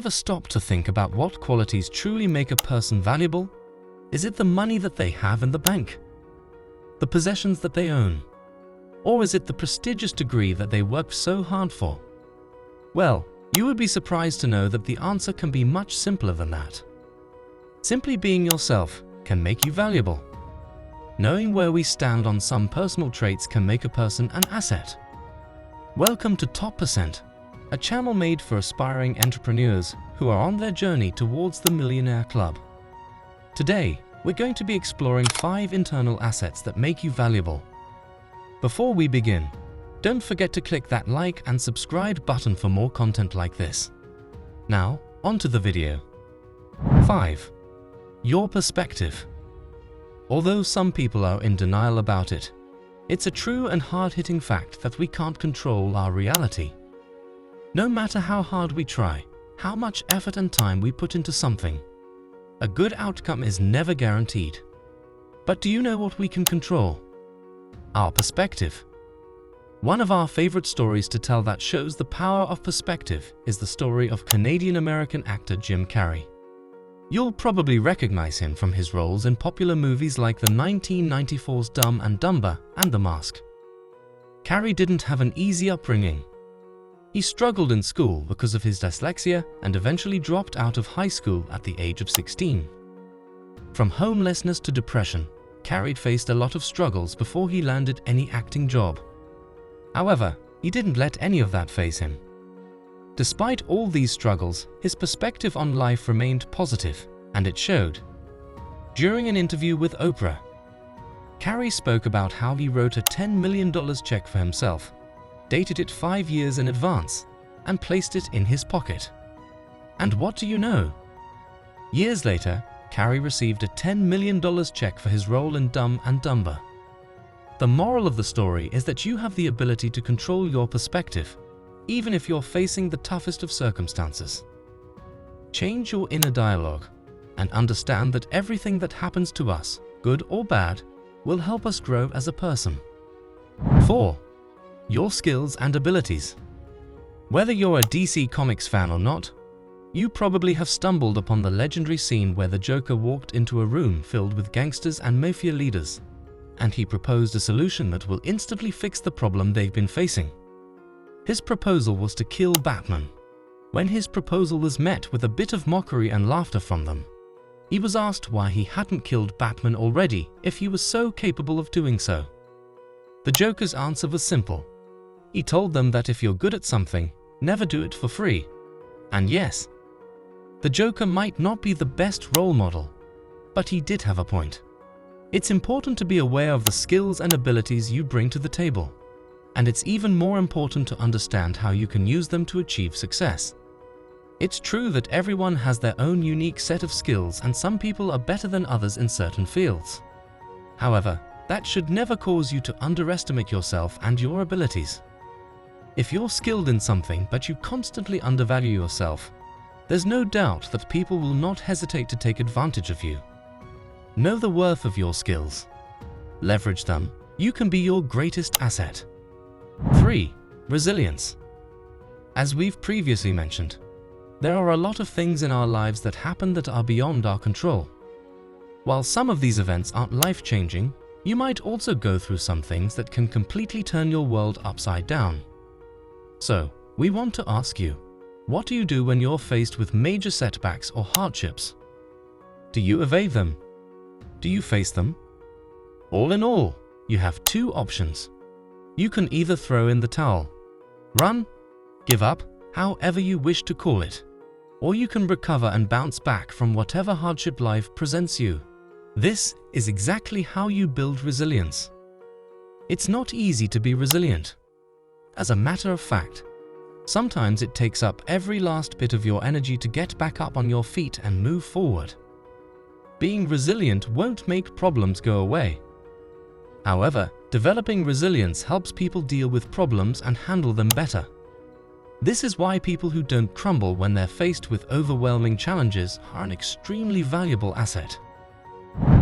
ever stopped to think about what qualities truly make a person valuable? Is it the money that they have in the bank? The possessions that they own? Or is it the prestigious degree that they worked so hard for? Well, you would be surprised to know that the answer can be much simpler than that. Simply being yourself can make you valuable. Knowing where we stand on some personal traits can make a person an asset. Welcome to Top Percent, a channel made for aspiring entrepreneurs who are on their journey towards the Millionaire Club. Today, we're going to be exploring 5 internal assets that make you valuable. Before we begin, don't forget to click that like and subscribe button for more content like this. Now, onto the video. 5. Your perspective. Although some people are in denial about it, it's a true and hard-hitting fact that we can't control our reality. No matter how hard we try, how much effort and time we put into something, a good outcome is never guaranteed. But do you know what we can control? Our perspective. One of our favorite stories to tell that shows the power of perspective is the story of Canadian-American actor Jim Carrey. You'll probably recognize him from his roles in popular movies like the 1994's Dumb and Dumber and The Mask. Carrey didn't have an easy upbringing. He struggled in school because of his dyslexia and eventually dropped out of high school at the age of 16. From homelessness to depression, Carrey faced a lot of struggles before he landed any acting job. However, he didn't let any of that faze him. Despite all these struggles, his perspective on life remained positive, and it showed. During an interview with Oprah, Carrey spoke about how he wrote a $10 million check for himself, dated it 5 years in advance, and placed it in his pocket. And what do you know? Years later, Carrey received a $10 million check for his role in Dumb and Dumber. The moral of the story is that you have the ability to control your perspective, even if you're facing the toughest of circumstances. Change your inner dialogue and understand that everything that happens to us, good or bad, will help us grow as a person. 4. Your skills and abilities. Whether you're a DC Comics fan or not, you probably have stumbled upon the legendary scene where the Joker walked into a room filled with gangsters and mafia leaders, and he proposed a solution that will instantly fix the problem they've been facing. His proposal was to kill Batman. When his proposal was met with a bit of mockery and laughter from them, he was asked why he hadn't killed Batman already if he was so capable of doing so. The Joker's answer was simple. He told them that if you're good at something, never do it for free. And yes, the Joker might not be the best role model, but he did have a point. It's important to be aware of the skills and abilities you bring to the table, and it's even more important to understand how you can use them to achieve success. It's true that everyone has their own unique set of skills and some people are better than others in certain fields. However, that should never cause you to underestimate yourself and your abilities. If you're skilled in something but you constantly undervalue yourself, there's no doubt that people will not hesitate to take advantage of you. Know the worth of your skills. Leverage them. You can be your greatest asset. 3. Resilience. As we've previously mentioned, there are a lot of things in our lives that happen that are beyond our control. While some of these events aren't life-changing, you might also go through some things that can completely turn your world upside down. So, we want to ask you, what do you do when you're faced with major setbacks or hardships? Do you evade them? Do you face them? All in all, you have 2 options. You can either throw in the towel, run, give up, however you wish to call it, or you can recover and bounce back from whatever hardship life presents you. This is exactly how you build resilience. It's not easy to be resilient. As a matter of fact, sometimes it takes up every last bit of your energy to get back up on your feet and move forward. Being resilient won't make problems go away. However, developing resilience helps people deal with problems and handle them better. This is why people who don't crumble when they're faced with overwhelming challenges are an extremely valuable asset.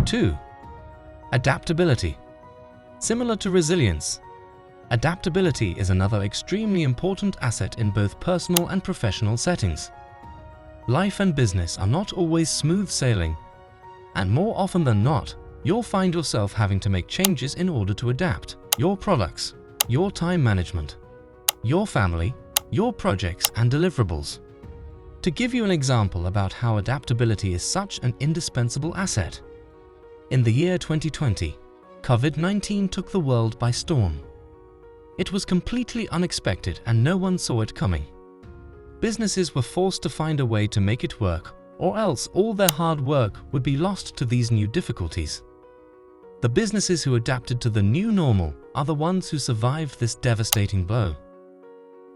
2. Adaptability. Similar to resilience, adaptability is another extremely important asset in both personal and professional settings. Life and business are not always smooth sailing, and more often than not, you'll find yourself having to make changes in order to adapt your products, your time management, your family, your projects and deliverables. To give you an example about how adaptability is such an indispensable asset, in the year 2020, COVID-19 took the world by storm. It was completely unexpected and no one saw it coming. Businesses were forced to find a way to make it work, or else all their hard work would be lost to these new difficulties. The businesses who adapted to the new normal are the ones who survived this devastating blow.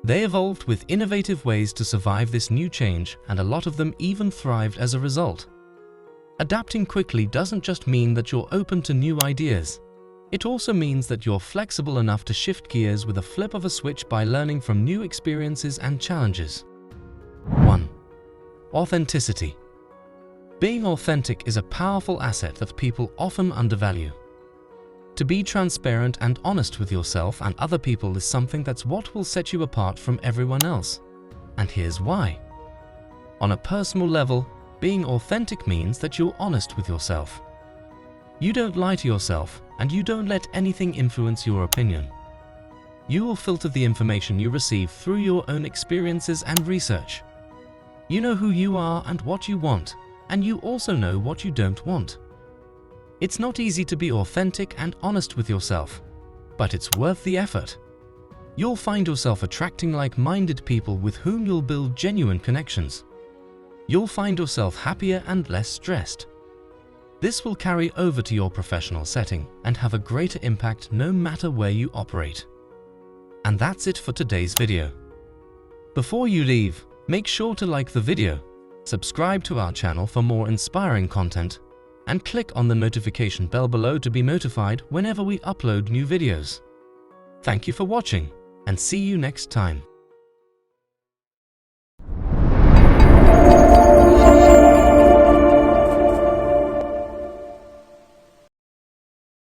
They evolved with innovative ways to survive this new change, and a lot of them even thrived as a result. Adapting quickly doesn't just mean that you're open to new ideas. It also means that you're flexible enough to shift gears with a flip of a switch by learning from new experiences and challenges. 1. Authenticity. Being authentic is a powerful asset that people often undervalue. To be transparent and honest with yourself and other people is something that's what will set you apart from everyone else. And here's why. On a personal level, being authentic means that you're honest with yourself. You don't lie to yourself, and you don't let anything influence your opinion. You will filter the information you receive through your own experiences and research. You know who you are and what you want, and you also know what you don't want. It's not easy to be authentic and honest with yourself, but it's worth the effort. You'll find yourself attracting like-minded people with whom you'll build genuine connections. You'll find yourself happier and less stressed. This will carry over to your professional setting and have a greater impact no matter where you operate. And that's it for today's video. Before you leave, make sure to like the video, subscribe to our channel for more inspiring content, and click on the notification bell below to be notified whenever we upload new videos. Thank you for watching, and see you next time.